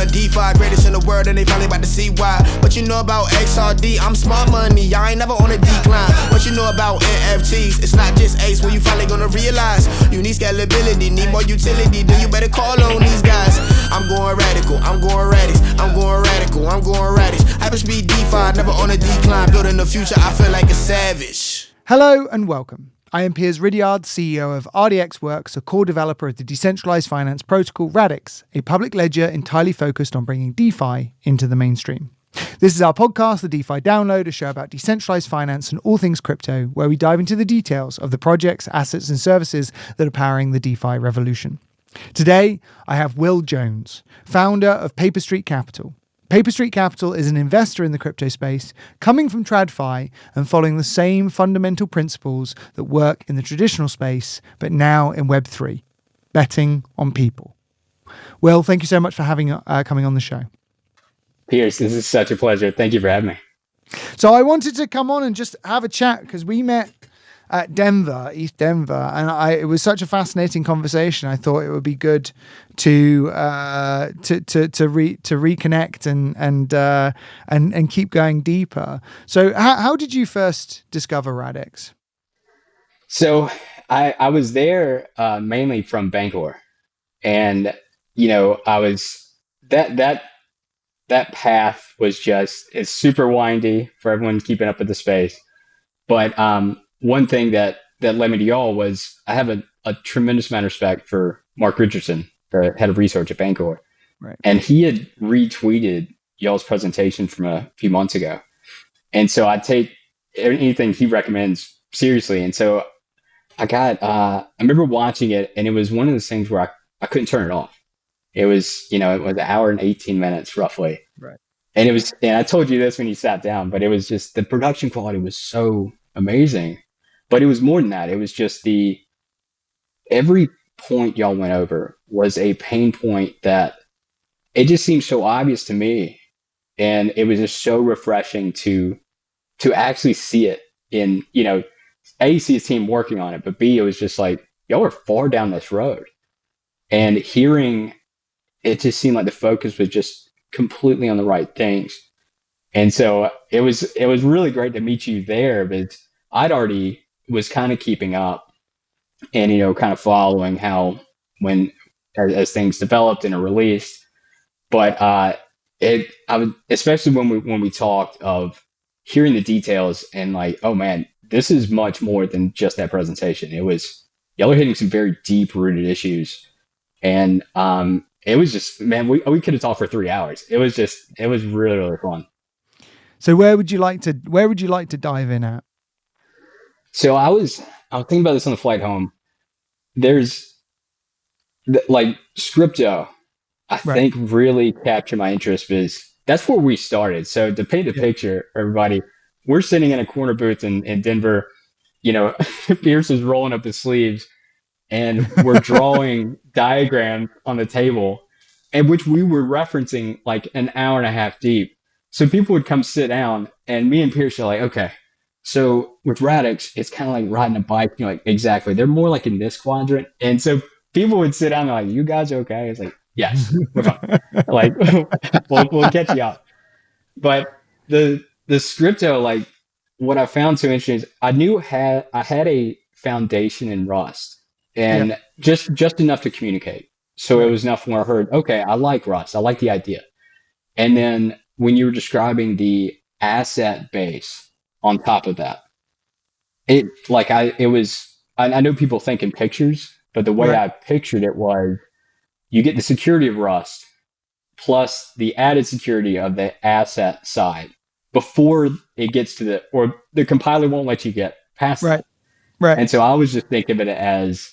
doing DeFi, greatest in the world, and they finally about to see why. What you know about XRD? I'm smart money, I ain't never on a decline. What you know about NFTs? It's not just Ace, when you finally gonna realize you need scalability, need more utility, then you better call on these guys. I'm going radical, I'm going Radix, I'm going radical, I'm going Radix. Hyperspeed DeFi, never on a decline, building the future, I feel like a savage. Hello and welcome. I am Piers, CEO of RDX Works, a core developer of the decentralized finance protocol Radix, a public ledger entirely focused on bringing DeFi into the mainstream. This is our podcast, the DeFi Download, a show about decentralized finance and all things crypto, where we dive into the details of the projects, assets, and services that are powering the DeFi revolution. Today, I have Will Jones, founder of Paper Street Capital. Paper Street Capital is an investor in the crypto space, coming from TradFi and following the same fundamental principles that work in the traditional space, but now in Web3, betting on people. Will, thank you so much for coming on the show. Piers, this is such a pleasure. Thank you for having me. So I wanted to come on and just have a chat because we met at East Denver, and it was such a fascinating conversation. I thought it would be good to reconnect and keep going deeper. So how did you first discover Radix? So I was there mainly from Bangor, and I was that path was it's super windy for everyone keeping up with the space, but one thing that led me to y'all was I have a tremendous amount of respect for Mark Richardson, the head of research at Bangor. Right. And he had retweeted y'all's presentation from a few months ago. And so I take anything he recommends seriously. And so I remember watching it, and it was one of those things where I couldn't turn it off. It was, it was an hour and 18 minutes roughly. Right. And and I told you this when you sat down, but it was just, the production quality was so amazing. But it was more than that. It was just every point y'all went over was a pain point that it just seemed so obvious to me. And it was just so refreshing to actually see it in, A, see a team working on it, but B, it was just like, y'all are far down this road. And hearing it just seemed like the focus was just completely on the right things. And so it was really great to meet you there, but I'd already was kind of keeping up and, kind of following how as things developed and are released. But I would, especially when we talked of hearing the details and like, oh man, this is much more than just that presentation. It was, y'all are hitting some very deep rooted issues. And it was just, man, we could have talked for 3 hours. It was really, really fun. So where would you like to dive in at? So I was thinking about this on the flight home. There's like Scrypto, I think really captured my interest because that's where we started. So to paint the picture, everybody, we're sitting in a corner booth in Denver. Piers is rolling up his sleeves, and we're drawing diagrams on the table, and which we were referencing like an hour and a half deep. So people would come sit down, and me and Piers are like, okay. So with Radix, it's kind of like riding a bike. Like, exactly. They're more like in this quadrant. And so people would sit down and like, you guys okay? It's like, yes, we're fine. Like, we'll catch you up. But the Scrypto, like what I found so interesting is I knew I had a foundation in Rust and just enough to communicate. So it was enough when I heard, okay, I like Rust. I like the idea. And then when you were describing the asset base, on top of that, I know people think in pictures, but the way I pictured it was you get the security of Rust plus the added security of the asset side before it gets to the compiler won't let you get past that. Right. And so I was just thinking of it as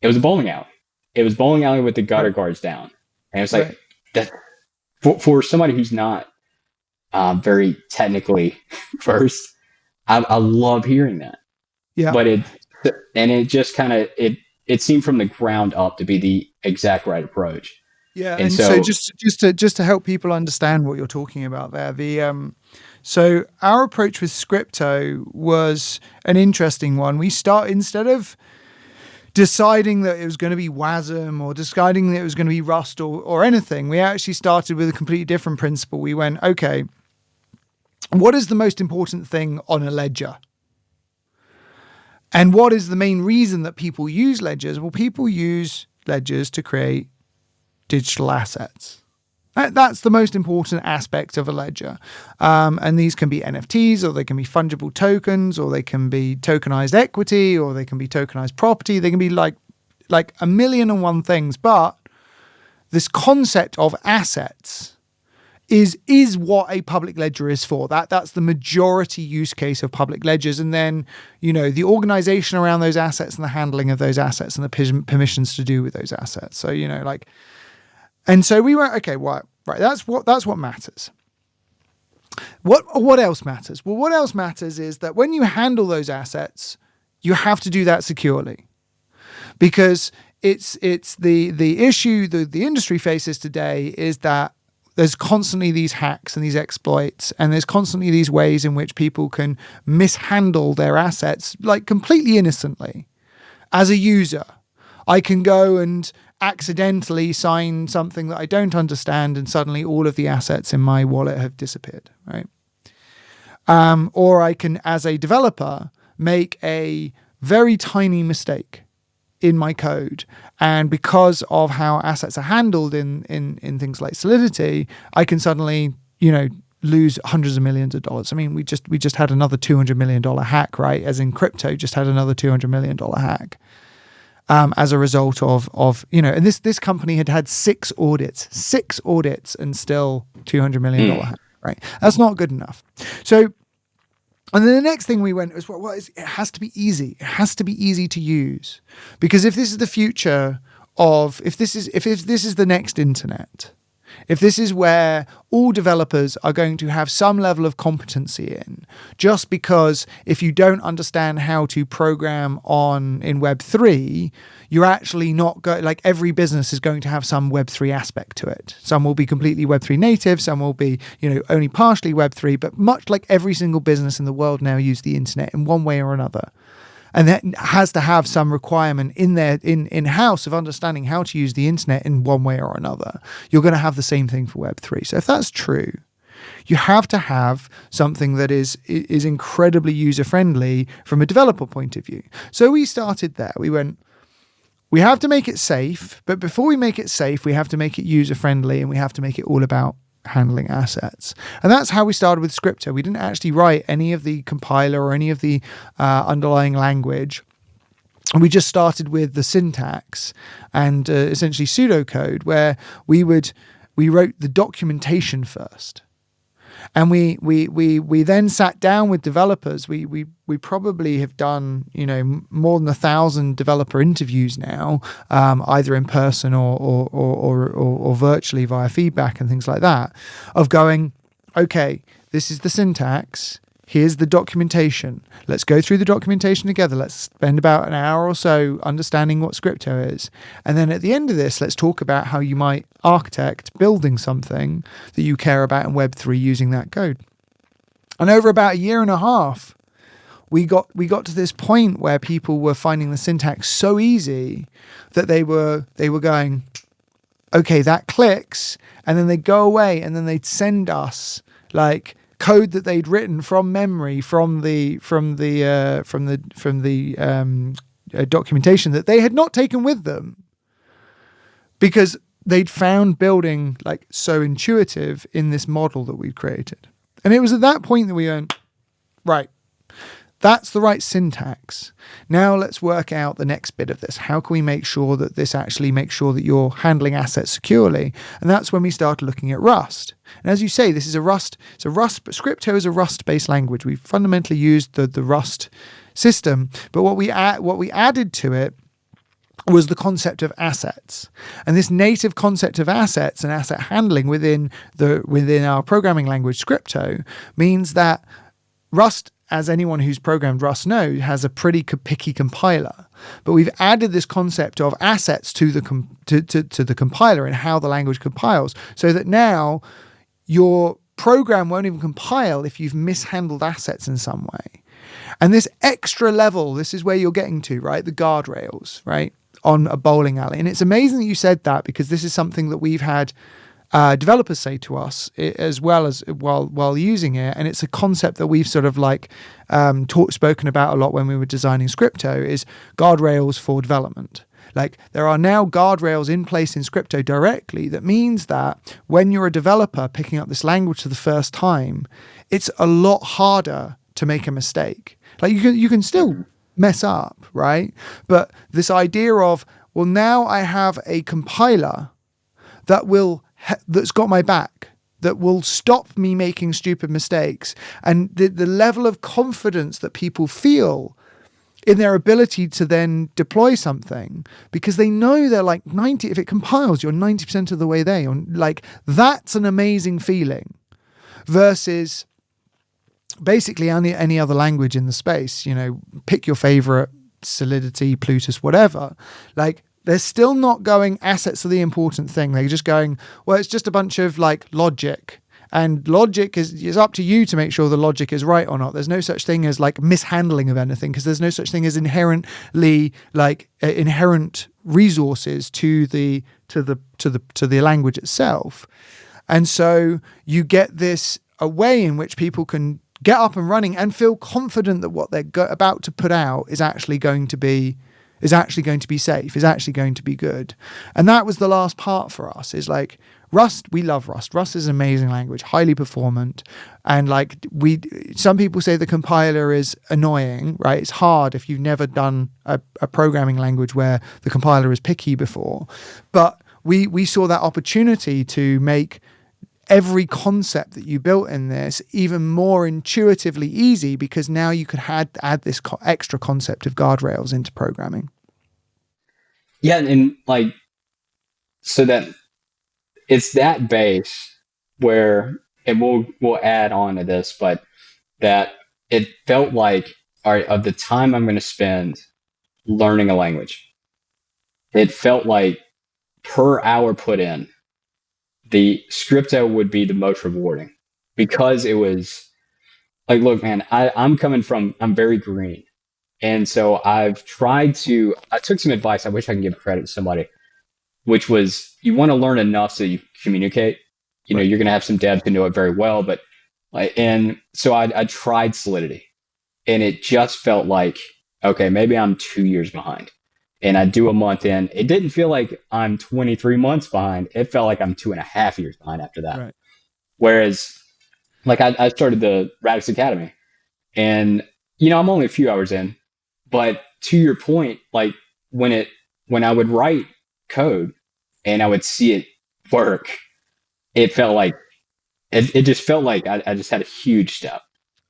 it was a bowling alley. It was bowling alley with the gutter guards down. And it was like that for somebody who's not very technically versed, I love hearing that. Yeah. But it just kind of, it seemed from the ground up to be the exact right approach. Yeah. And so just to help people understand what you're talking about there, so our approach with Scrypto was an interesting one. We instead of deciding that it was going to be WASM or deciding that it was going to be Rust or anything. We actually started with a completely different principle. We went, okay, what is the most important thing on a ledger? And what is the main reason that people use ledgers? Well, people use ledgers to create digital assets. That's the most important aspect of a ledger. And these can be NFTs, or they can be fungible tokens, or they can be tokenized equity, or they can be tokenized property. They can be like a million and one things. But this concept of assets is what a public ledger is for. That's the majority use case of public ledgers. And then, the organization around those assets and the handling of those assets and the permissions to do with those assets. So, and so we went, okay, right. That's what matters. What else matters? Well, what else matters is that when you handle those assets, you have to do that securely, because it's the issue that the industry faces today is that there's constantly these hacks and these exploits, and there's constantly these ways in which people can mishandle their assets, like completely innocently. As a user, I can go and accidentally sign something that I don't understand, and suddenly all of the assets in my wallet have disappeared, right? Or I can, as a developer, make a very tiny mistake in my code, and because of how assets are handled in things like Solidity, I can suddenly lose hundreds of millions of dollars. I mean, we just had another $200 million hack, right? As in crypto, just had another $200 million hack as a result of and this company had 6 audits and still $200 million hack, right? That's not good enough. So. And then the next thing we went was, it has to be easy. It has to be easy to use, because if this is the future if this is the next internet, if this is where all developers are going to have some level of competency in, just because if you don't understand how to program in Web3, you're actually not every business is going to have some Web3 aspect to it. Some will be completely Web3 native, some will be, only partially Web3, but much like every single business in the world now use the internet in one way or another. And that has to have some requirement in-house of understanding how to use the internet in one way or another. You're going to have the same thing for Web3. So if that's true, you have to have something that is incredibly user-friendly from a developer point of view. So we started there. We went, we have to make it safe, but before we make it safe, we have to make it user-friendly, and we have to make it all about handling assets. And that's how we started with Scrypto. We didn't actually write any of the compiler or any of the underlying language. We just started with the syntax and essentially pseudocode, where we wrote the documentation first. And we then sat down with developers. We probably have done more than 1,000 developer interviews now, either in person or virtually via feedback and things like that. Of going, okay, this is the syntax. Here's the documentation. Let's go through the documentation together. Let's spend about an hour or so understanding what Scrypto is. And then at the end of this, let's talk about how you might architect building something that you care about in Web3 using that code. And over about a year and a half, we got to this point where people were finding the syntax so easy that they were going, okay, that clicks, and then they'd go away, and then they'd send us code that they'd written from memory from the documentation that they had not taken with them, because they'd found building so intuitive in this model that we'd created. And it was at that point that we went, right, that's the right syntax. Now let's work out the next bit of this. How can we make sure that this actually makes sure that you're handling assets securely? And that's when we started looking at Rust. And as you say, this is but Scrypto is a Rust-based language. We fundamentally used the Rust system, but what we added to it was the concept of assets. And this native concept of assets and asset handling within our programming language Scrypto means that Rust, as anyone who's programmed Rust knows, has a pretty picky compiler. But we've added this concept of assets to the compiler and how the language compiles, so that now your program won't even compile if you've mishandled assets in some way. And this extra level, this is where you're getting to, right? The guardrails, right? On a bowling alley. And it's amazing that you said that, because this is something that we've had developers say to us as well as while using it. And it's a concept that we've sort of like spoken about a lot when we were designing Scrypto, is guardrails for development. Like, there are now guardrails in place in Scrypto directly that means that when you're a developer picking up this language for the first time, it's a lot harder to make a mistake. Like, you can still mess up, right? But this idea of, well, now I have a compiler that's got my back, that will stop me making stupid mistakes. And the level of confidence that people feel in their ability to then deploy something, because they know they're like 90, if it compiles, you're 90% of the way there. You're like, that's an amazing feeling, versus basically any other language in the space. You know, pick your favorite, Solidity, Plutus, whatever. Like, they're still not going, assets are the important thing. They're just going, well, it's just a bunch of like logic. And logic is up to you to make sure the logic is right or not. There's no such thing as like mishandling of anything, because there's no such thing as inherent resources to the language itself. And so you get this a way in which people can get up and running and feel confident that what they're about to put out is actually going to be safe, is actually going to be good. And that was the last part for us, is like, Rust, we love Rust. Rust is an amazing language, highly performant. And like, some people say the compiler is annoying, right? It's hard if you've never done a programming language where the compiler is picky before. But we saw that opportunity to make every concept that you built in this even more intuitively easy, because now you could add this extra concept of guardrails into programming. Yeah, and like, so that it's that base where, and we'll add on to this, but that it felt like, all right, of the time I'm going to spend learning a language, it felt like per hour put in, the Scrypto would be the most rewarding, because it was like, look, man, I'm very green. And so I took some advice. I wish I can give credit to somebody, which was, you want to learn enough so you communicate. You know, you're going to have some devs who know it very well, but and so I tried Solidity, and it just felt like, okay, maybe I'm 2 years behind. And I do a month in. It didn't feel like I'm 23 months behind. It felt like I'm 2.5 years behind after that. Right. Whereas, like, I started the Radix Academy, and, you know, I'm only a few hours in, but to your point, like, when I would write code and I would see it work, it felt like, it just felt like I just had a huge step.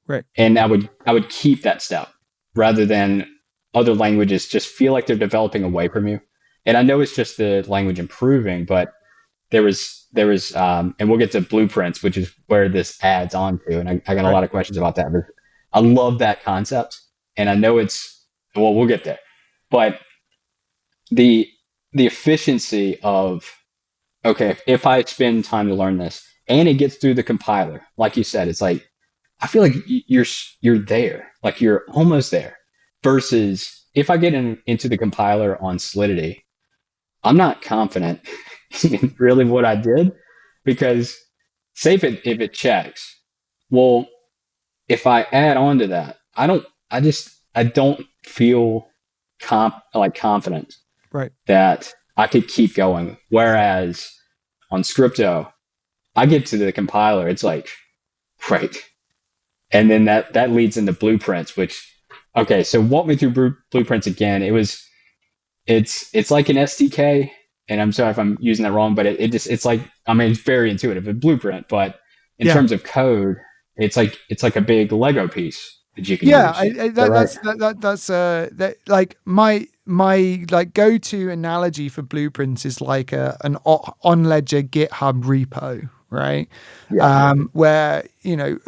Right. And I would keep that step, rather than other languages just feel like they're developing away from you. And I know it's just the language improving, but there was and we'll get to blueprints, which is where this adds on to. And I got a lot of questions about that, but I love that concept. And I know we'll get there, but the efficiency of, okay, if I spend time to learn this and it gets through the compiler, like you said, it's like, I feel like you're there, like you're almost there. Versus if I get into the compiler on Solidity, I'm not confident in really what I did, because say if it checks, well, if I add on to that, I don't feel confident, right, that I could keep going. Whereas on Scrypto, I get to the compiler, it's like, right. And then that leads into blueprints, which, okay, so walk me through blueprints again. It's like an SDK, and I'm sorry if I'm using that wrong, but it's like, I mean, it's very intuitive, a blueprint, but in terms of code, it's like a big Lego piece that you can use. That's like my like go-to analogy for blueprints is like an on ledger GitHub repo, right? Yeah. Where,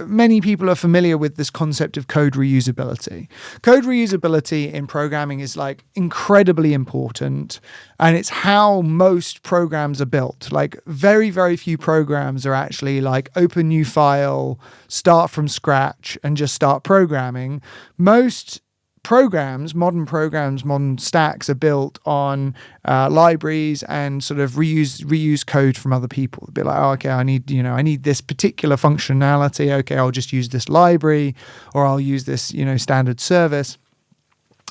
many people are familiar with this concept of code reusability. Code reusability in programming is like incredibly important, and it's how most programs are built. Like very, very few programs are actually like open new file, start from scratch and just start programming. Most modern stacks are built on libraries and sort of reuse code from other people. It'd be like, oh, okay, I need this particular functionality. Okay, I'll just use this library, or I'll use this, standard service.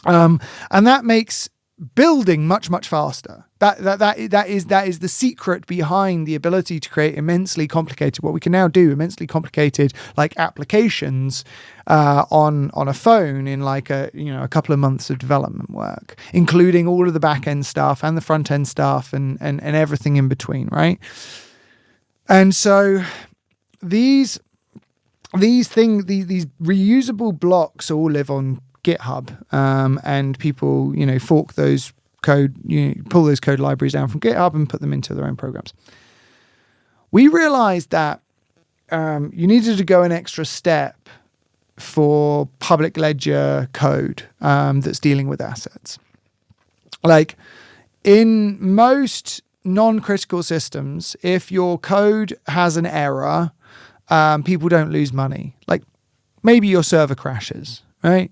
And that makes building much, much faster. That is the secret behind the ability to create immensely complicated, what we can now do, immensely complicated like applications on a phone in like a couple of months of development work, including all of the back end stuff and the front end stuff and everything in between, right? And so these reusable blocks all live on GitHub, and people, fork those code, pull those code libraries down from GitHub and put them into their own programs. We realized that you needed to go an extra step for public ledger code that's dealing with assets. Like in most non-critical systems, if your code has an error, people don't lose money. Like maybe your server crashes, right?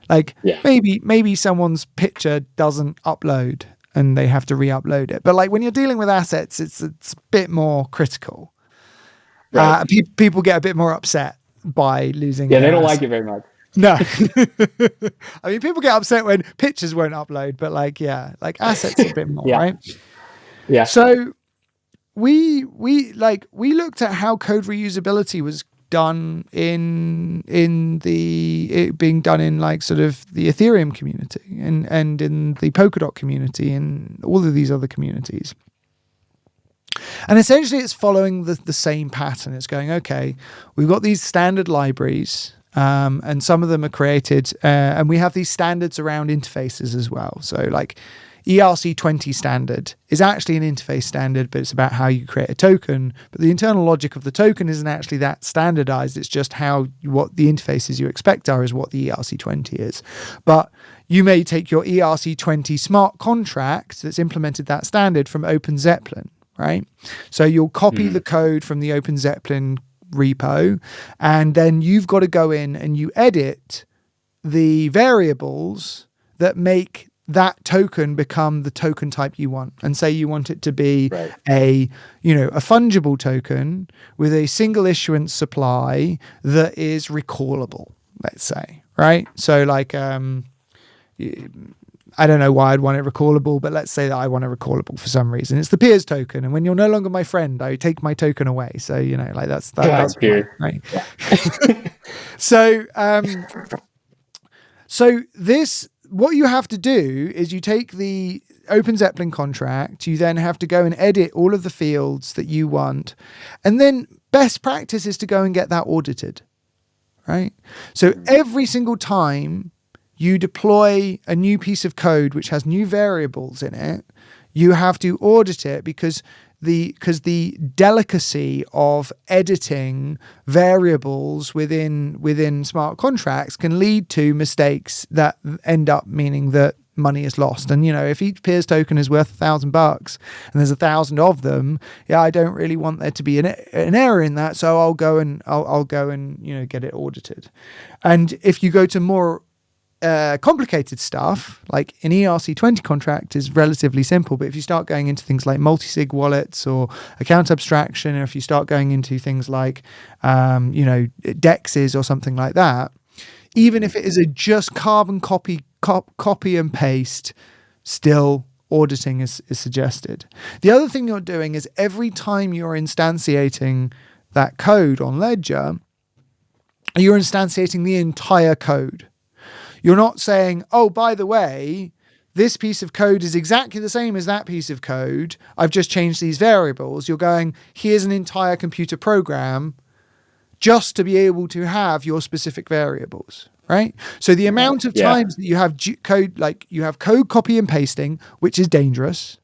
Like maybe someone's picture doesn't upload and they have to re-upload it. But like when you're dealing with assets, it's a bit more critical. Right. People get a bit more upset by losing. Yeah, they don't like it very much. No. I mean, people get upset when pictures won't upload, but like assets a bit more, right? Yeah. So we looked at how code reusability was done being done in like sort of the Ethereum community and in the Polkadot community and all of these other communities. And essentially it's following the same pattern. It's going, okay, we've got these standard libraries, and some of them are created, and we have these standards around interfaces as well. So like ERC20 standard is actually an interface standard, but it's about how you create a token. But the internal logic of the token isn't actually that standardized. It's just what the interfaces you expect is what the ERC20 is. But you may take your ERC20 smart contract that's implemented that standard from OpenZeppelin, right? So you'll copy the code from the OpenZeppelin repo, and then you've got to go in and you edit the variables that make that token become the token type you want. And say you want it to be a fungible token with a single issuance supply that is recallable, let's say, right? So like, I don't know why I'd want it recallable, but let's say that I want it recallable for some reason. It's the Piers token. And when you're no longer my friend, I take my token away. So, that's Piers, right? Yeah. So what you have to do is you take the OpenZeppelin contract, you then have to go and edit all of the fields that you want. And then best practice is to go and get that audited, right? So every single time you deploy a new piece of code which has new variables in it, you have to audit it because the delicacy of editing variables within smart contracts can lead to mistakes that end up meaning that money is lost. And if each Piers token is worth $1,000 and there's 1,000 of them, I don't really want there to be an error in that, so I'll go and get it audited. And if you go to more complicated stuff, like an ERC20 contract is relatively simple, but if you start going into things like multi-sig wallets or account abstraction, or if you start going into things like dexes or something like that, even if it is a just carbon copy and paste, still auditing is suggested. The other thing you're doing is every time you're instantiating that code on Ledger, you're instantiating the entire code. You're not saying, oh, by the way, this piece of code is exactly the same as that piece of code. I've just changed these variables. You're going, here's an entire computer program just to be able to have your specific variables, right? So the amount of times that you have code, like you have code copy and pasting, which is dangerous,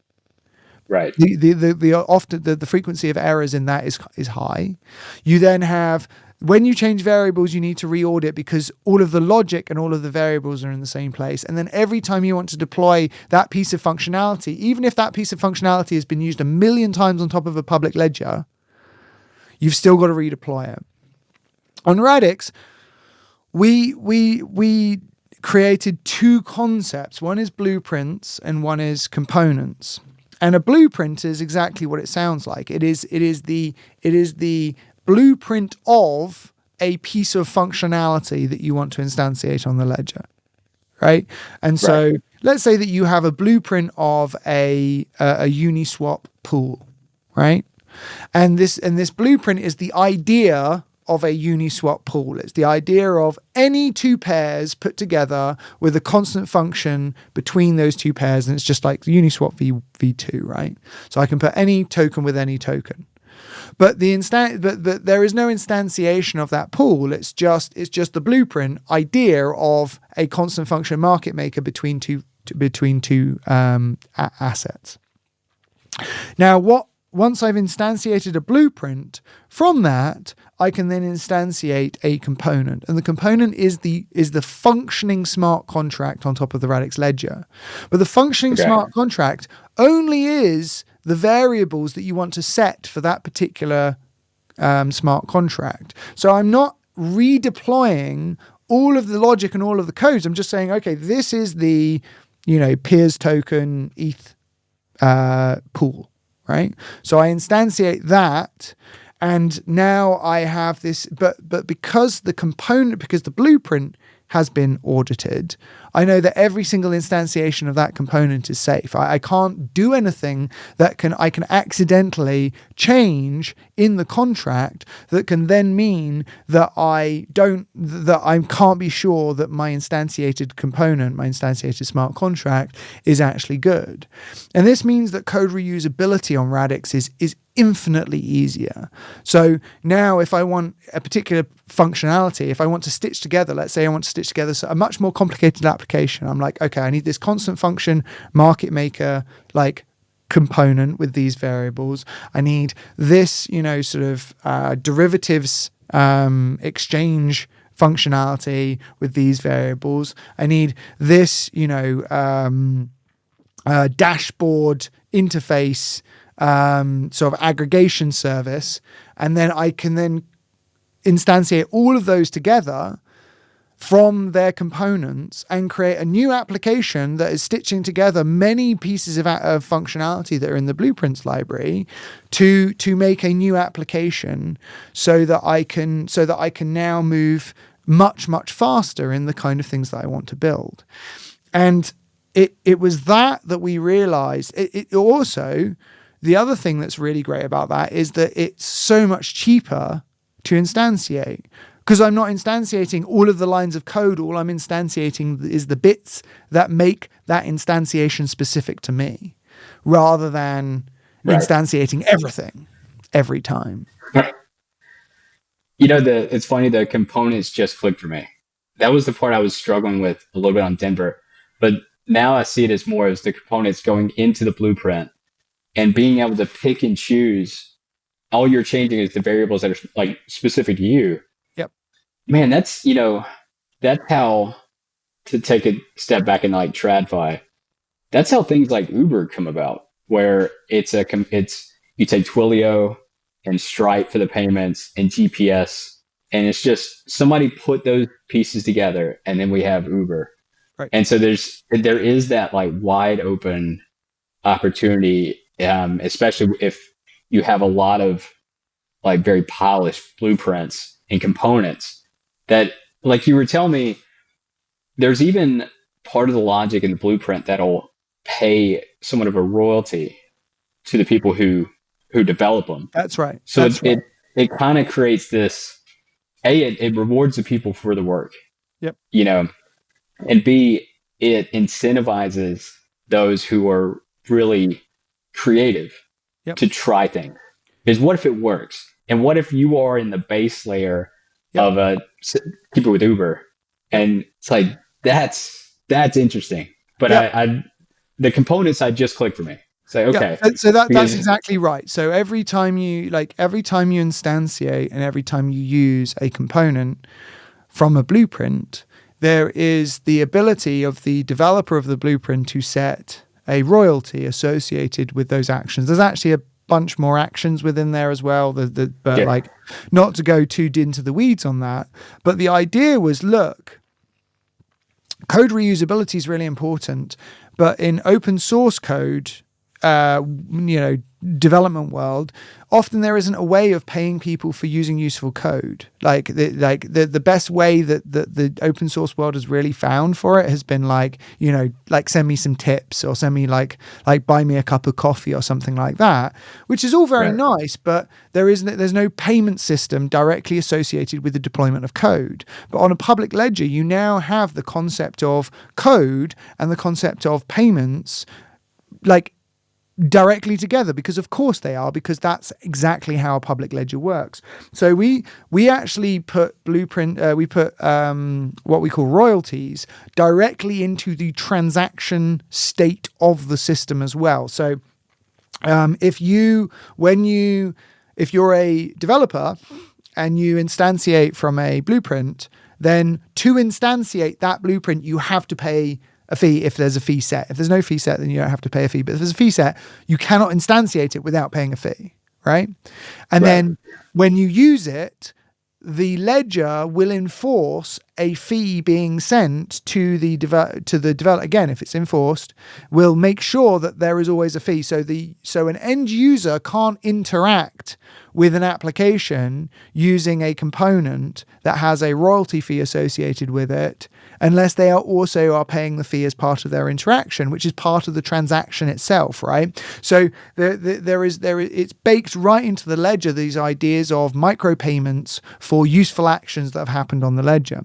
Right. The frequency of errors in that is high. You then have, when you change variables, you need to re-audit because all of the logic and all of the variables are in the same place. And then every time you want to deploy that piece of functionality, even if that piece of functionality has been used 1 million times on top of a public ledger, you've still got to redeploy it. On Radix, we created two concepts. One is blueprints and one is components. And a blueprint is exactly what it sounds like. It is the blueprint of a piece of functionality that you want to instantiate on the ledger, right? And so let's say that you have a blueprint of a Uniswap pool, right? And this blueprint is the idea of a Uniswap pool. It's the idea of any two pairs put together with a constant function between those two pairs, and it's just like Uniswap v2, right? So I can put any token with any token. But but there is no instantiation of that pool. It's just the blueprint idea of a constant function market maker between two assets. Now, once I've instantiated a blueprint, from that I can then instantiate a component, and the component is the functioning smart contract on top of the Radix ledger. But the functioning smart contract only is the variables that you want to set for that particular smart contract. So I'm not redeploying all of the logic and all of the codes. I'm just saying, okay, this is the Piers token ETH pool, right? So I instantiate that, and now I have this, but because the blueprint has been audited, I know that every single instantiation of that component is safe. I can't do anything that I can accidentally change in the contract that can then mean that I can't be sure that my instantiated component, my instantiated smart contract, is actually good. And this means that code reusability on Radix is infinitely easier. So now if I want a particular functionality, if I want to stitch together, let's say I want to stitch together a much more complicated application, I'm like, okay, I need this constant function market maker like component with these variables. I need this, derivatives exchange functionality with these variables. I need this, dashboard interface sort of aggregation service, and then I can then instantiate all of those together from their components and create a new application that is stitching together many pieces of functionality that are in the blueprints library to make a new application so that I can now move much faster in the kind of things that I want to build. And it was that we realized. It also, the other thing that's really great about that is that it's so much cheaper to instantiate, because I'm not instantiating all of the lines of code. All I'm instantiating is the bits that make that instantiation specific to me, rather than instantiating everything every time. It's funny, the components just clicked for me. That was the part I was struggling with a little bit on Denver, but now I see it as more as the components going into the blueprint and being able to pick and choose. All you're changing is the variables that are like specific to you. Yep. Man, that's how, to take a step back in like TradFi, that's how things like Uber come about, where you take Twilio and Stripe for the payments and GPS, and it's just somebody put those pieces together, and then we have Uber. Right. And so there is that like wide open opportunity, especially if you have a lot of like very polished blueprints and components that, like you were telling me, there's even part of the logic in the blueprint that'll pay somewhat of a royalty to the people who develop them. That's right. So it kind of creates this, it rewards the people for the work. Yep. And B, it incentivizes those who are really creative to try things. Because what if it works? And what if you are in the base layer of people with Uber? And it's like, that's interesting. But the components, I just clicked for me. Say, okay. Yeah, so that's exactly right. So every time you instantiate and every time you use a component from a blueprint, there is the ability of the developer of the blueprint to set a royalty associated with those actions. There's actually a bunch more actions within there as well, but like, not to go too into the weeds on that. But the idea was, look, code reusability is really important, but in open source code, development world, often there isn't a way of paying people for using useful code. Like the best way that the open source world has really found for it has been like send me some tips, or send me like buy me a cup of coffee or something like that, which is all very nice, but there's no payment system directly associated with the deployment of code. But on a public ledger, you now have the concept of code and the concept of payments like directly together, because of course they are, because that's exactly how a public ledger works. So we actually put what we call royalties directly into the transaction state of the system as well. So if you're a developer and you instantiate from a blueprint, then to instantiate that blueprint you have to pay a fee if there's a fee set. If there's no fee set, then you don't have to pay a fee. But if there's a fee set, you cannot instantiate it without paying a fee, right? And then when you use it, the ledger will enforce a fee being sent to the developer. Again, if it's enforced, will make sure that there is always a fee. So an end user can't interact with an application using a component that has a royalty fee associated with it, unless they are paying the fee as part of their interaction, which is part of the transaction itself, right? So it's baked right into the ledger, these ideas of micropayments for useful actions that have happened on the ledger.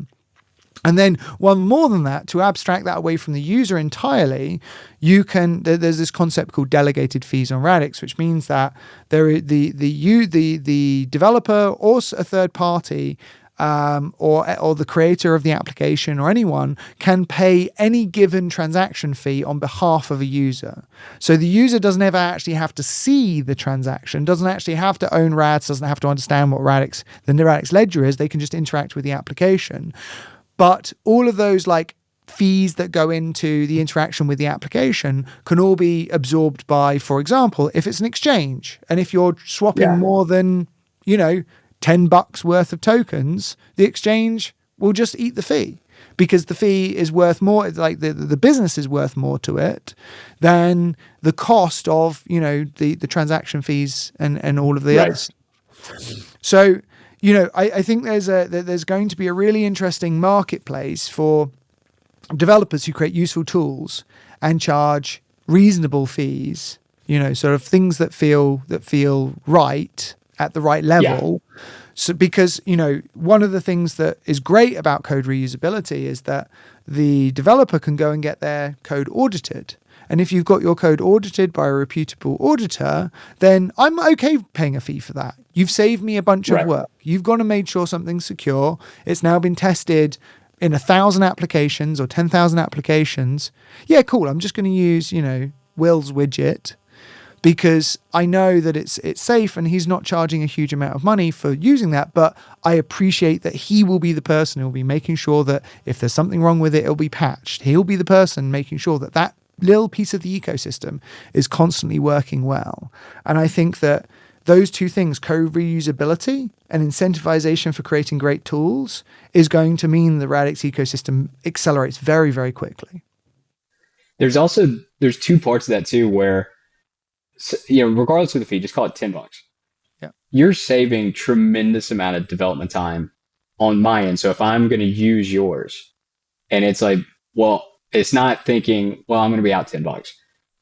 And then one more than that, to abstract that away from the user entirely, there's this concept called delegated fees on Radix, which means that the developer or a third party or the creator of the application or anyone can pay any given transaction fee on behalf of a user. So the user doesn't ever actually have to see the transaction, doesn't actually have to own Rads, doesn't have to understand what the Radix ledger is. They can just interact with the application. But all of those like fees that go into the interaction with the application can all be absorbed by, for example, if it's an exchange, and if you're swapping more than, $10 worth of tokens, the exchange will just eat the fee, because the fee is worth more, like the business is worth more to it than the cost of, the transaction fees and all of the others. So, I think there's going to be a really interesting marketplace for developers who create useful tools and charge reasonable fees, sort of things that feel right at the right level. Yeah. So because, one of the things that is great about code reusability is that the developer can go and get their code audited. And if you've got your code audited by a reputable auditor, then I'm okay paying a fee for that. You've saved me a bunch of work. You've gone and made sure something's secure. It's now been tested in 1,000 applications or 10,000 applications. Yeah, cool. I'm just going to use, Will's widget, because I know that it's safe and he's not charging a huge amount of money for using that, but I appreciate that he will be the person who will be making sure that if there's something wrong with it, it'll be patched. He'll be the person making sure that that little piece of the ecosystem is constantly working well. And I think that those two things, code reusability and incentivization for creating great tools, is going to mean the Radix ecosystem accelerates very, very quickly. There's two parts of that too, where, regardless of the fee, just call it $10. Yeah. You're saving tremendous amount of development time on my end. So if I'm going to use yours, and it's like, well, it's not thinking, well, I'm going to be out $10.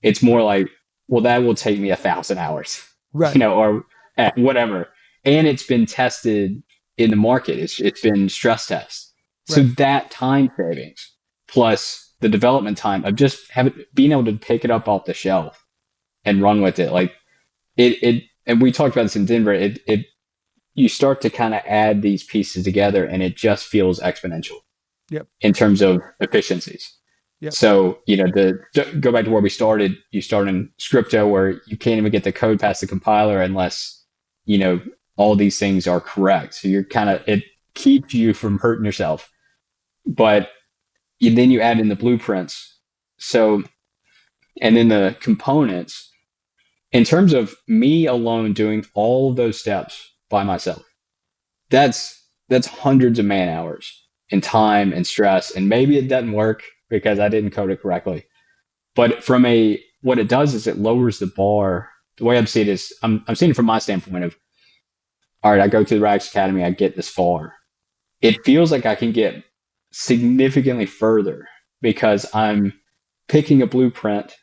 It's more like, well, that will take me 1,000 hours, right? Or whatever. And it's been tested in the market. It's been stress tested. Right. So that time savings plus the development time of just being able to pick it up off the shelf and run with it, like it. And we talked about this in Denver. You start to kind of add these pieces together, and it just feels exponential. Yep. In terms of efficiencies. Yep. So, to go back to where we started, you start in Scrypto where you can't even get the code past the compiler unless, all these things are correct. So it keeps you from hurting yourself. But then you add in the blueprints. So, and then the components. In terms of me alone doing all of those steps by myself, that's hundreds of man hours and time and stress. And maybe it doesn't work because I didn't code it correctly. But what it does is it lowers the bar. The way I'm seeing it is, I'm seeing it from my standpoint of, all right, I go to the Radix Academy, I get this far. It feels like I can get significantly further because I'm picking a blueprint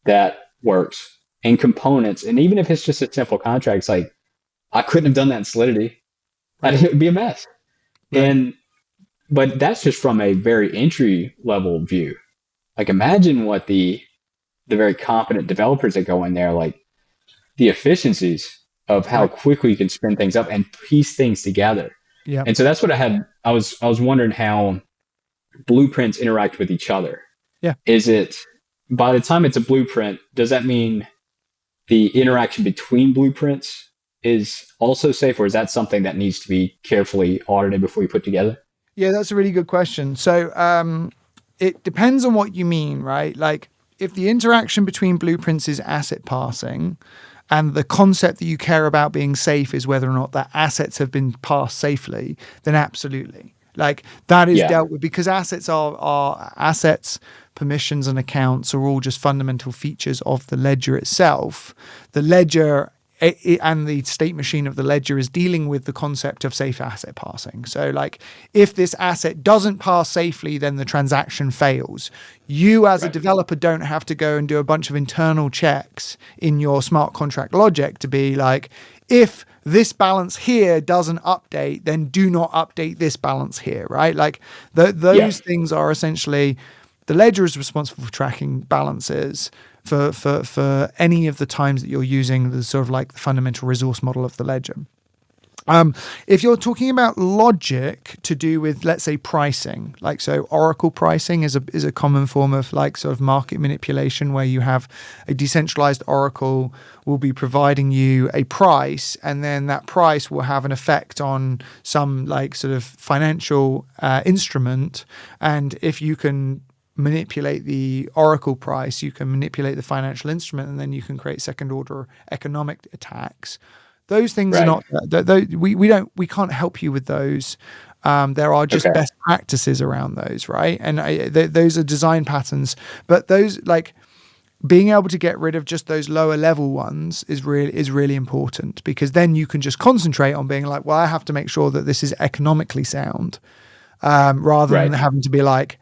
that works and components. And even if it's just a simple contract, it's like, I couldn't have done that in Solidity. It would be a mess. Right. But that's just from a very entry level view. Like imagine what the very competent developers that go in there, like the efficiencies of how quickly you can spin things up and piece things together. Yeah. And so that's what I was wondering how blueprints interact with each other. Yeah. Is it, by the time it's a blueprint, does that mean the interaction between blueprints is also safe, or is that something that needs to be carefully audited before you put together? Yeah, that's a really good question. So it depends on what you mean, right? Like if the interaction between blueprints is asset passing and the concept that you care about being safe is whether or not the assets have been passed safely, then absolutely. Like that is dealt with because assets are assets, permissions and accounts are all just fundamental features of the ledger itself. The ledger and the state machine of the ledger is dealing with the concept of safe asset passing. So like if this asset doesn't pass safely, then the transaction fails. You as a developer don't have to go and do a bunch of internal checks in your smart contract logic to be like, if this balance here doesn't update, then do not update this balance here, right? Like those things are essentially, the ledger is responsible for tracking balances for any of the times that you're using the sort of like the fundamental resource model of the ledger. If you're talking about logic to do with, let's say, pricing, like so Oracle pricing is a common form of like sort of market manipulation where you have a decentralized Oracle will be providing you a price and then that price will have an effect on some like sort of financial instrument. And if you can manipulate the Oracle price, you can manipulate the financial instrument, and then you can create second order economic attacks. Those things are not, we can't help you with those. There are just best practices around those, right? And those are design patterns, but those like being able to get rid of just those lower level ones is really important because then you can just concentrate on being like, well, I have to make sure that this is economically sound, rather than having to be like,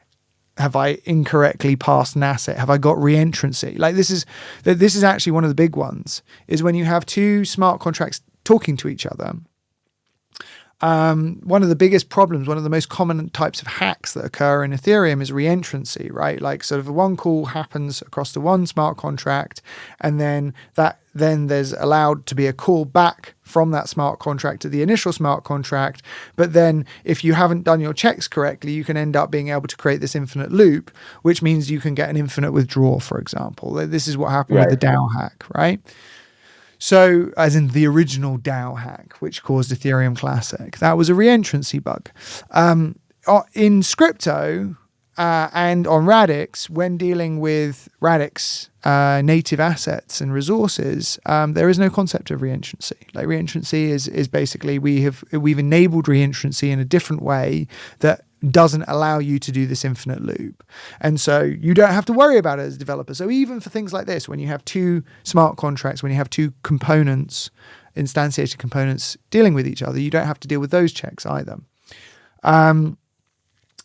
have I incorrectly passed an asset? Have I got reentrancy? Like this is actually one of the big ones is when you have two smart contracts talking to each other. One of the biggest problems, one of the most common types of hacks that occur in Ethereum is reentrancy, right? Like sort of one call happens across the one smart contract and then there's allowed to be a call back from that smart contract to the initial smart contract. But then if you haven't done your checks correctly, you can end up being able to create this infinite loop, which means you can get an infinite withdrawal, for example. This is what happened with the DAO hack, right? So, as in the original DAO hack, which caused Ethereum Classic, that was a reentrancy bug. In Scrypto and on Radix, when dealing with Radix native assets and resources, there is no concept of reentrancy. Like reentrancy is basically we've enabled reentrancy in a different way that doesn't allow you to do this infinite loop. And so you don't have to worry about it as a developer. So even for things like this, when you have two smart contracts, when you have two components, instantiated components dealing with each other, you don't have to deal with those checks either.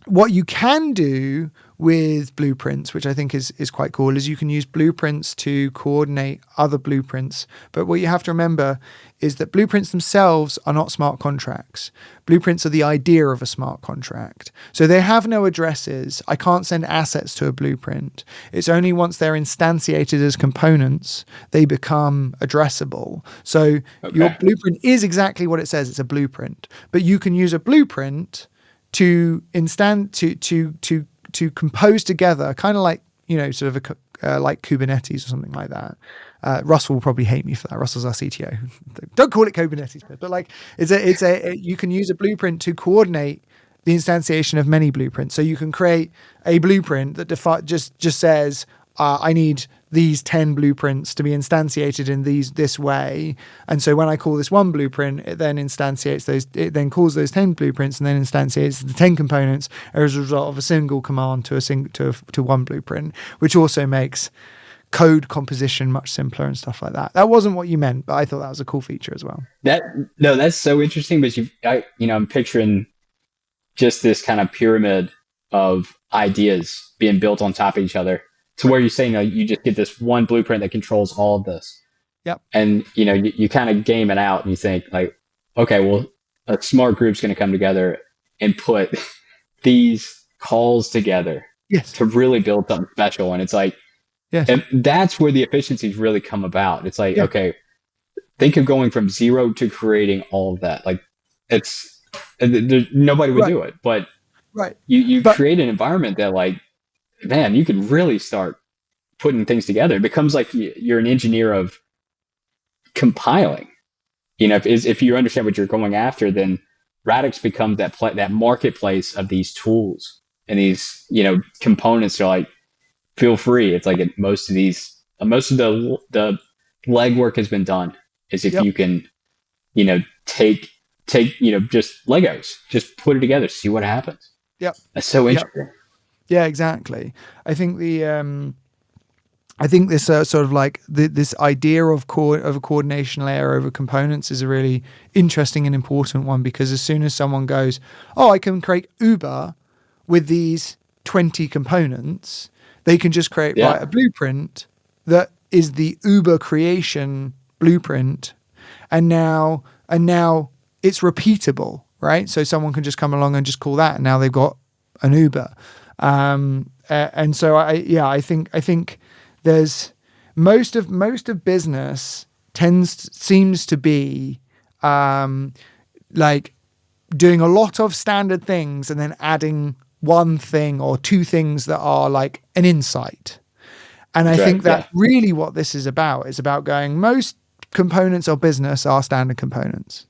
What you can do with blueprints, which I think is quite cool, is you can use blueprints to coordinate other blueprints. But what you have to remember is that blueprints themselves are not smart contracts. Blueprints are the idea of a smart contract. So they have no addresses. I can't send assets to a blueprint. It's only once they're instantiated as components, they become addressable. So your blueprint is exactly what it says. It's a blueprint. But you can use a blueprint to to compose together, kind of like, sort of like Kubernetes or something like that. Russell will probably hate me for that. Russell's our CTO. Don't call it Kubernetes, but like you can use a blueprint to coordinate the instantiation of many blueprints. So you can create a blueprint that just says, I need these 10 blueprints to be instantiated in this way. And so when I call this one blueprint, it then instantiates those, it then calls those 10 blueprints and then instantiates the 10 components as a result of a single command to one blueprint, which also makes code composition much simpler and stuff like that. That wasn't what you meant, but I thought that was a cool feature as well. That's so interesting. But I'm picturing just this kind of pyramid of ideas being built on top of each other, to where you're saying you just get this one blueprint that controls all of this. Yep. And you kind of game it out and you think like, okay, well, a smart group's going to come together and put these calls together to really build something special. And it's like, and that's where the efficiencies really come about. It's like, okay, think of going from zero to creating all of that. Like nobody would do it, but you create an environment that like, man, you can really start putting things together. It becomes like you're an engineer of compiling. If you understand what you're going after, then Radix becomes that marketplace of these tools and these, components are like, feel free. It's like most of the legwork has been done. Is if you can, take, just Legos, just put it together, see what happens. Yep. That's so interesting. Yeah, exactly. I think this sort of like this idea of a coordination layer over components is a really interesting and important one, because as soon as someone goes, oh, I can create Uber with these 20 components, they can just write a blueprint that is the Uber creation blueprint, and now it's repeatable, right? So someone can just come along and just call that, and now they've got an Uber. And so I think there's most of business seems to be like doing a lot of standard things and then adding one thing or two things that are like an insight. And I think that really what this is about going, most components of business are standard components.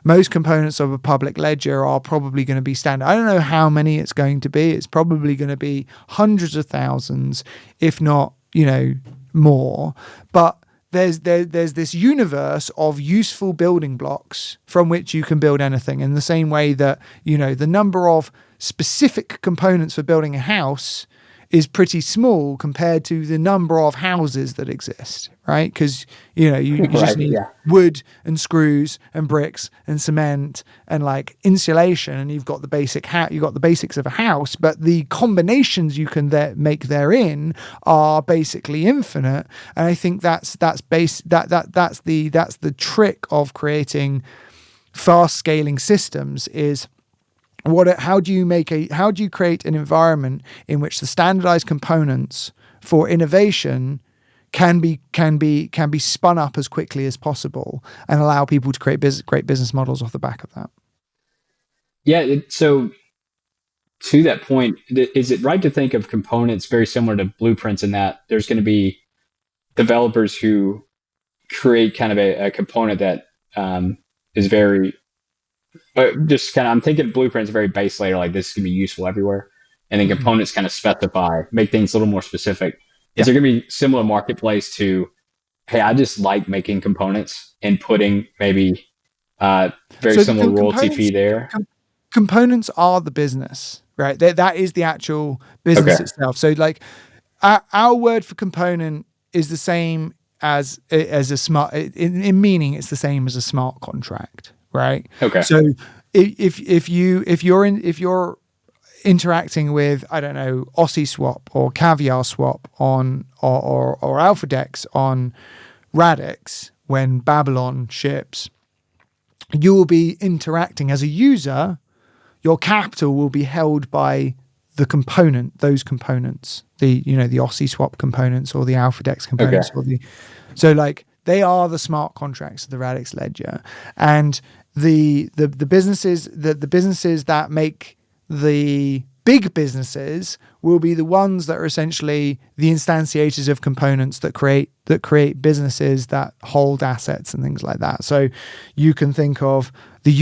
Most components of a public ledger are probably going to be standard. I don't know how many it's going to be. It's probably going to be hundreds of thousands, if not, more. But there's this universe of useful building blocks from which you can build anything, in the same way that, the number of specific components for building a house is pretty small compared to the number of houses that exist, right? Because you just need wood and screws and bricks and cement and like insulation, and you've got the basics of a house. But the combinations you can make therein are basically infinite. And I think that's the trick of creating fast scaling systems is. How do you create an environment in which the standardized components for innovation can be spun up as quickly as possible and allow people to create great business models off the back of that? Yeah. So to that point, is it right to think of components very similar to blueprints in that there's going to be developers who create kind of a component that is very I'm thinking blueprints very base layer, like this is going to be useful everywhere. And then components kind of specify, make things a little more specific. Is there going to be similar marketplace to, hey, I just like making components and putting maybe very similar royalty fee there? Components are the business, right? That is the actual business itself. So like our word for component is the same as a smart, in meaning it's the same as a smart contract. Right. Okay. So if you're interacting with, I don't know, Aussie Swap or Caviar Swap on or Alpha Dex on Radix when Babylon ships, you will be interacting as a user. Your capital will be held by those components, the Aussie Swap components or the Alpha Dex components so like they are the smart contracts of the Radix ledger, and the businesses that make the big businesses will be the ones that are essentially the instantiators of components that create businesses that hold assets and things like that. So you can think of the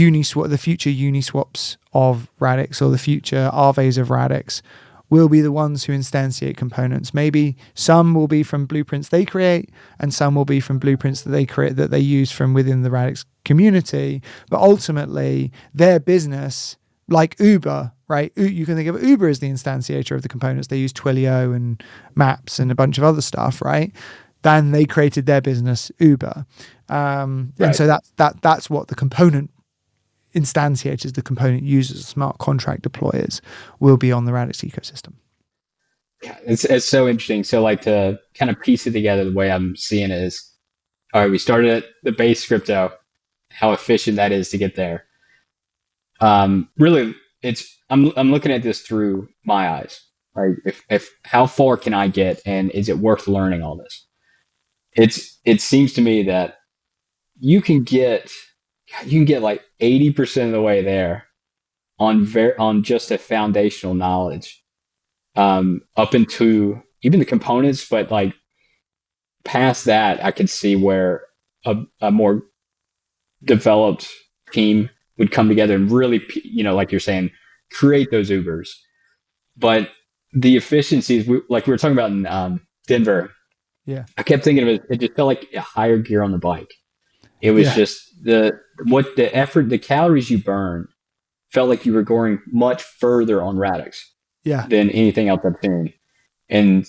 future Uniswaps of Radix, or the future Aves of Radix will be the ones who instantiate components. Maybe some will be from blueprints they create, and some will be from blueprints that they create that they use from within the Radix community. But ultimately, their business, like Uber, right? You can think of Uber as the instantiator of the components. They use Twilio and Maps and a bunch of other stuff, right? Then they created their business, Uber. And so that's what the component instantiators, the component users, smart contract deployers will be on the Radix ecosystem. It's so interesting. So like, to kind of piece it together, the way I'm seeing it is, all right, we started at the base crypto, how efficient that is to get there. Really, I'm looking at this through my eyes, right? If how far can I get, and is it worth learning all this? It seems to me that you can get like 80% of the way there on just a foundational knowledge, up into even the components, but like past that, I could see where a more developed team would come together and really, like you're saying, create those Ubers. But the efficiencies, like we were talking about in Denver, I kept thinking of it just felt like a higher gear on the bike. It was just the effort, the calories you burn felt like you were going much further on Radix than anything else I've seen. And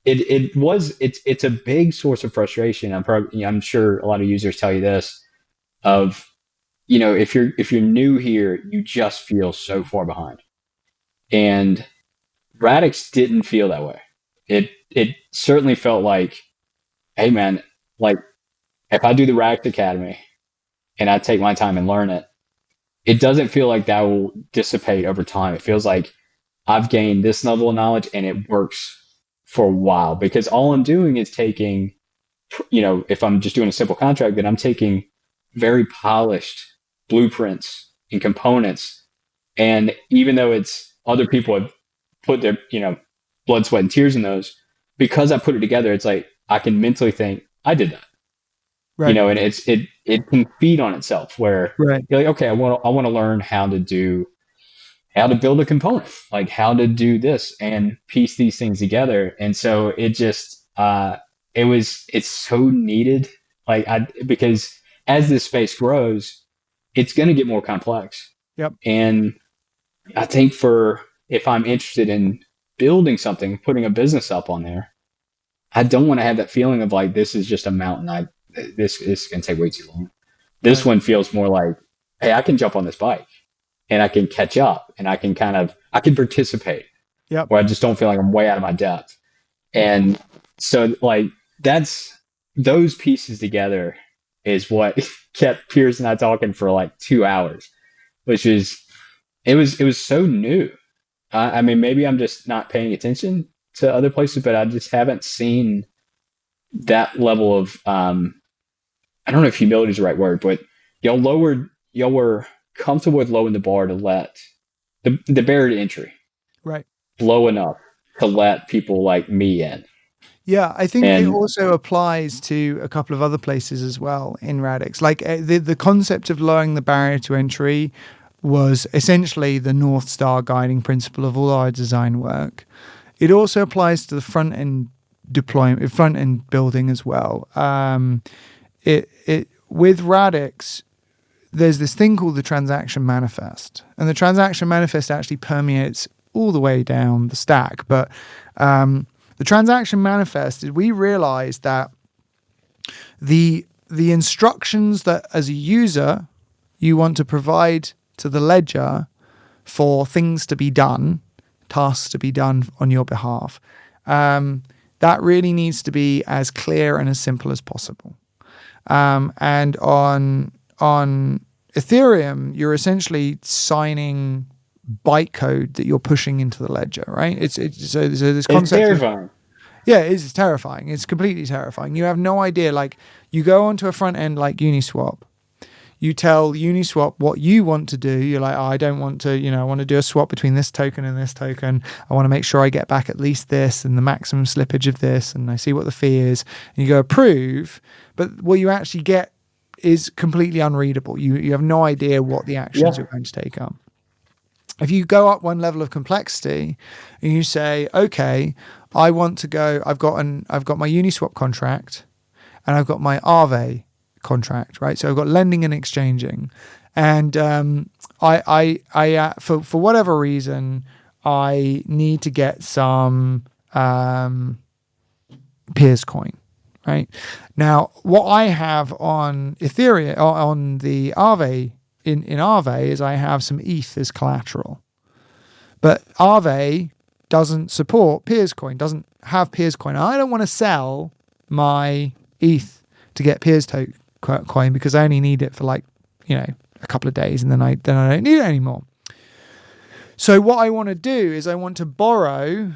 it's a big source of frustration. I'm sure a lot of users tell you this, of, if you're new here, you just feel so far behind. And Radix didn't feel that way. It certainly felt like, hey man, like if I do the Radix Academy and I take my time and learn it, it doesn't feel like that will dissipate over time. It feels like I've gained this level of knowledge and it works for a while, because all I'm doing is taking, if I'm just doing a simple contract, then I'm taking very polished blueprints and components. And even though it's other people have put their, blood, sweat, and tears in those, because I put it together, it's like I can mentally think I did that. Right. And it can feed on itself, where you're like, okay, I want to learn how to build a component, like how to do this and piece these things together. And so it just it's so needed, because as this space grows, it's going to get more complex. Yep. And I think if I'm interested in building something, putting a business up on there, I don't want to have that feeling of like, this is just a mountain. This is going to take way too long. This one feels more like, hey, I can jump on this bike and I can catch up, and I can participate. Yep. Where I just don't feel like I'm way out of my depth. And so like those pieces together is what kept Piers and I talking for like 2 hours, which is, it was so new. I mean, maybe I'm just not paying attention to other places, but I just haven't seen that level of, I don't know if humility is the right word, but y'all were comfortable with lowering the bar to let the barrier to entry low enough to let people like me in. Yeah, I think it also applies to a couple of other places as well in Radix. Like the concept of lowering the barrier to entry was essentially the North Star guiding principle of all our design work. It also applies to the front end deployment, front end building as well. With Radix, there's this thing called the transaction manifest, and the transaction manifest actually permeates all the way down the stack. But the transaction manifest, we realized that the instructions that as a user you want to provide to the ledger for things to be done, tasks to be done on your behalf, that really needs to be as clear and as simple as possible. And on Ethereum, you're essentially signing bytecode that you're pushing into the ledger, right? So this concept. It's terrifying. It's terrifying. It's completely terrifying. You have no idea. Like, you go onto a front end like Uniswap, you tell Uniswap what you want to do. You're like, I don't want to, I want to do a swap between this token and this token. I want to make sure I get back at least this and the maximum slippage of this, and I see what the fee is. And you go approve, but what you actually get is completely unreadable. You have no idea what the actions you're going to take up. If you go up one level of complexity and you say, okay, I want to go, I've got my Uniswap contract and I've got my Aave contract, right? So I've got lending and exchanging. And I for whatever reason, I need to get some Piers coin, right? Now, what I have on Ethereum, on the Aave, in Aave, is I have some ETH as collateral. But Aave doesn't support Piers coin, doesn't have Piers coin. I don't want to sell my ETH to get Piers coin because I only need it for a couple of days, and then I don't need it anymore. So what I want to do is I want to borrow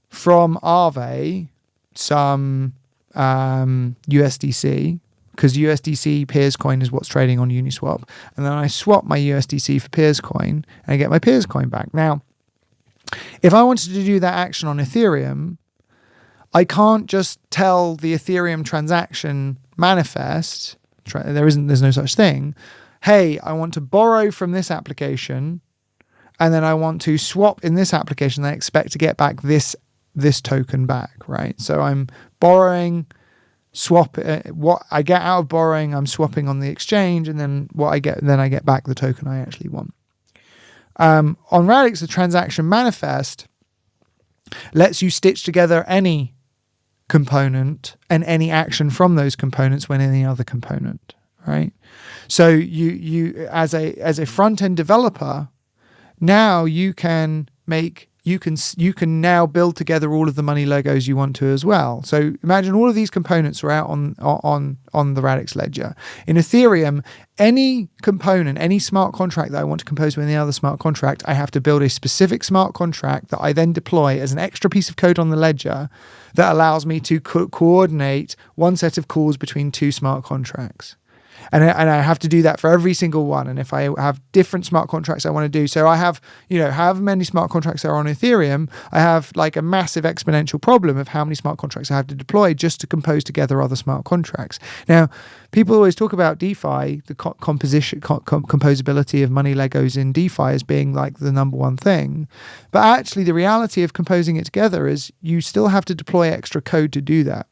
from Aave some USDC, because USDC Piers coin is what's trading on Uniswap, and then I swap my USDC for Piers coin and I get my Piers coin back. Now, if I wanted to do that action on Ethereum, I can't just tell the Ethereum transaction manifest, there's no such thing, hey, I want to borrow from this application and then I want to swap in this application and I expect to get back this token back, right? So I'm borrowing, what I get out of borrowing, I'm swapping on the exchange, and then I get back the token I actually want. On Radix, the transaction manifest lets you stitch together any component and any action from those components when any other component, right? So you as a front end developer, now you can now build together all of the money Legos you want to as well. So imagine all of these components are out on the Radix ledger. In Ethereum, any component, any smart contract that I want to compose with any other smart contract, I have to build a specific smart contract that I then deploy as an extra piece of code on the ledger that allows me to coordinate one set of calls between two smart contracts. And I have to do that for every single one. And if I have different smart contracts I want to do, so I have, however many smart contracts there are on Ethereum, I have like a massive exponential problem of how many smart contracts I have to deploy just to compose together other smart contracts. Now, people always talk about DeFi, the composability of money Legos in DeFi as being like the number one thing. But actually, the reality of composing it together is you still have to deploy extra code to do that.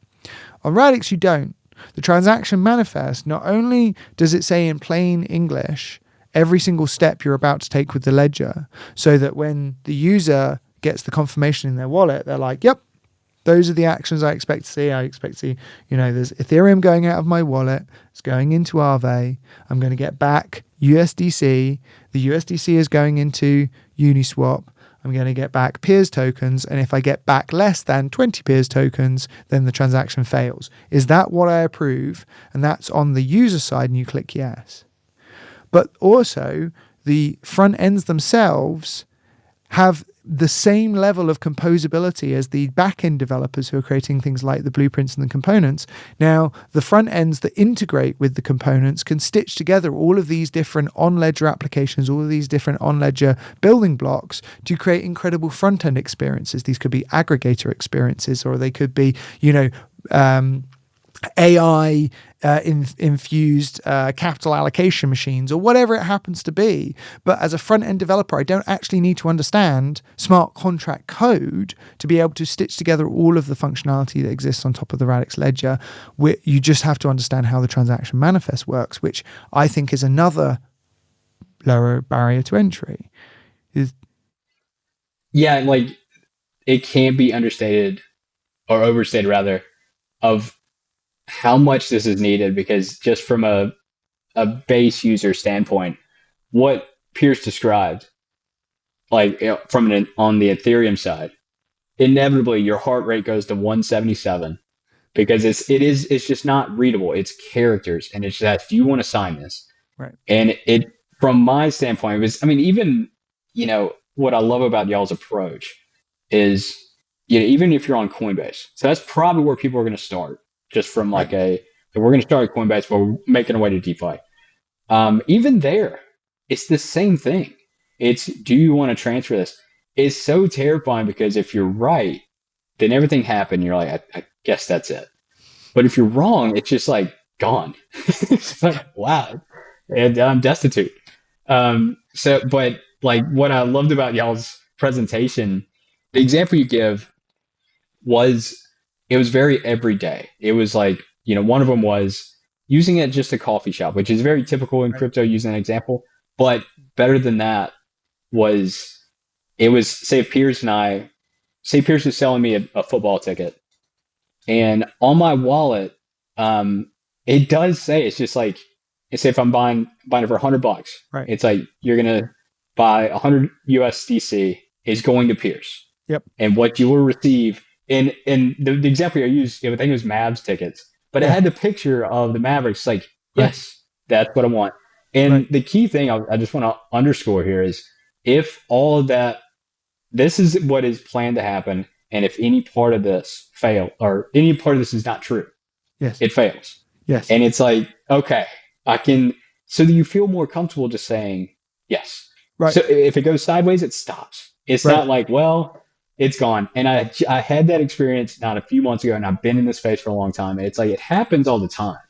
On Radix, you don't. The transaction manifest, not only does it say in plain English every single step you're about to take with the ledger, so that when the user gets the confirmation in their wallet, they're like, yep, those are the actions I expect to see. I expect to see, there's Ethereum going out of my wallet, it's going into Aave, I'm going to get back USDC, the USDC is going into Uniswap, I'm going to get back Piers tokens, and if I get back less than 20 Piers tokens, then the transaction fails. Is that what I approve? And that's on the user side, and you click yes. But also, the front ends themselves have the same level of composability as the back-end developers who are creating things like the blueprints and the components. Now, the front ends that integrate with the components can stitch together all of these different on-ledger applications, all of these different on-ledger building blocks to create incredible front-end experiences. These could be aggregator experiences, or they could be, AI infused capital allocation machines, or whatever it happens to be. But as a front-end developer, I don't actually need to understand smart contract code to be able to stitch together all of the functionality that exists on top of the Radix ledger. You just have to understand how the transaction manifest works, which I think is another lower barrier to entry. Yeah, like it can't be understated or overstated rather of how much this is needed, because just from a base user standpoint, what Piers described, like on the Ethereum side, inevitably your heart rate goes to 177 because it's just not readable. It's characters, and it's that if you want to sign this, right? And it, from my standpoint, it was, even what I love about y'all's approach is, even if you're on Coinbase, so that's probably where people are going to start. Just from we're going to start at Coinbase, but we're making our way to DeFi. even there, it's the same thing. It's, do you want to transfer this? It's so terrifying because if you're right, then everything happened. You're like, I guess that's it. But if you're wrong, it's just like gone. It's like, wow, and I'm destitute. But like what I loved about y'all's presentation, the example you give it was very everyday. It was like, one of them was using it at just a coffee shop, which is very typical in crypto, using an example. But better than that say Piers was selling me a football ticket, and on my wallet, it does say, it's just like, it's if I'm buying it for $100, right? It's like, you're gonna buy 100 USDC is going to Piers. Yep. And what you will receive, and the example I used, I think it was Mavs tickets, but it had the picture of the Mavericks. Like, yes, that's what I want. And the key thing I just want to underscore here is, if all of that, this is what is planned to happen, and if any part of this is not true, it fails. Yes. And it's like, okay, so that you feel more comfortable just saying yes. Right. So if it goes sideways, it stops. It's not like, well, it's gone. And I had that experience not a few months ago, and I've been in this space for a long time. And it's like, it happens all the time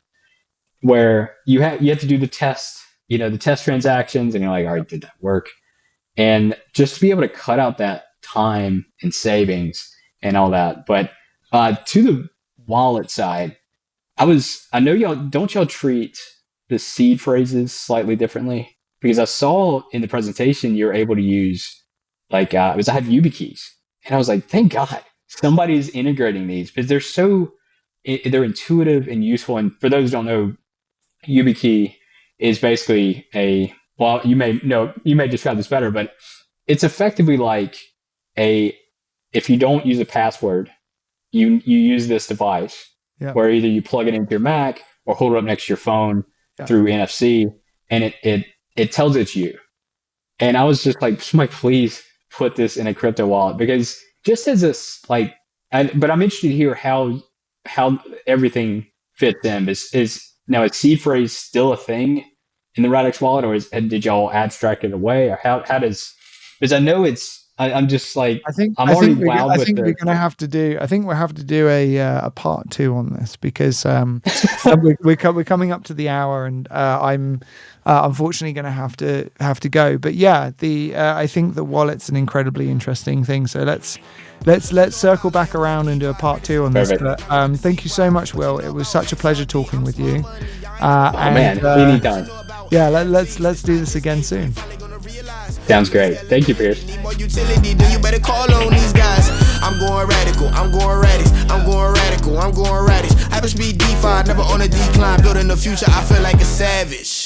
where you have to do the test, the test transactions, and you're like, all right, did that work? And just to be able to cut out that time and savings and all that. But to the wallet side, I know y'all treat the seed phrases slightly differently, because I saw in the presentation you're able to use I have YubiKeys, and I was like, thank God somebody's integrating these, because they're intuitive and useful. And for those who don't know, YubiKey is basically you may describe this better, but it's effectively like if you don't use a password, you use this device where either you plug it into your Mac or hold it up next to your phone through NFC, and it tells it's you. And I was just like, somebody please put this in a crypto wallet, because just as but I'm interested to hear how everything fits in. Is now a seed phrase still a thing in the Radix wallet, or did y'all abstract it away, or how does? Because I know I'm just like, I think we'll have to do a part 2 on this, because we're coming up to the hour, and I'm unfortunately going to have to go. But yeah, I think the wallet's an incredibly interesting thing. So let's circle back around and do a part 2 on this. But thank you so much, Will. It was such a pleasure talking with you. Anytime. Yeah, let's do this again soon. Sounds great. Thank you, Piers. Need more utility, then you better call on these guys. I'm going radical, I'm going Radix, I'm going radical, I'm going Radix. Hyperspeed DeFi, never on a decline. Building the future, I feel like a savage.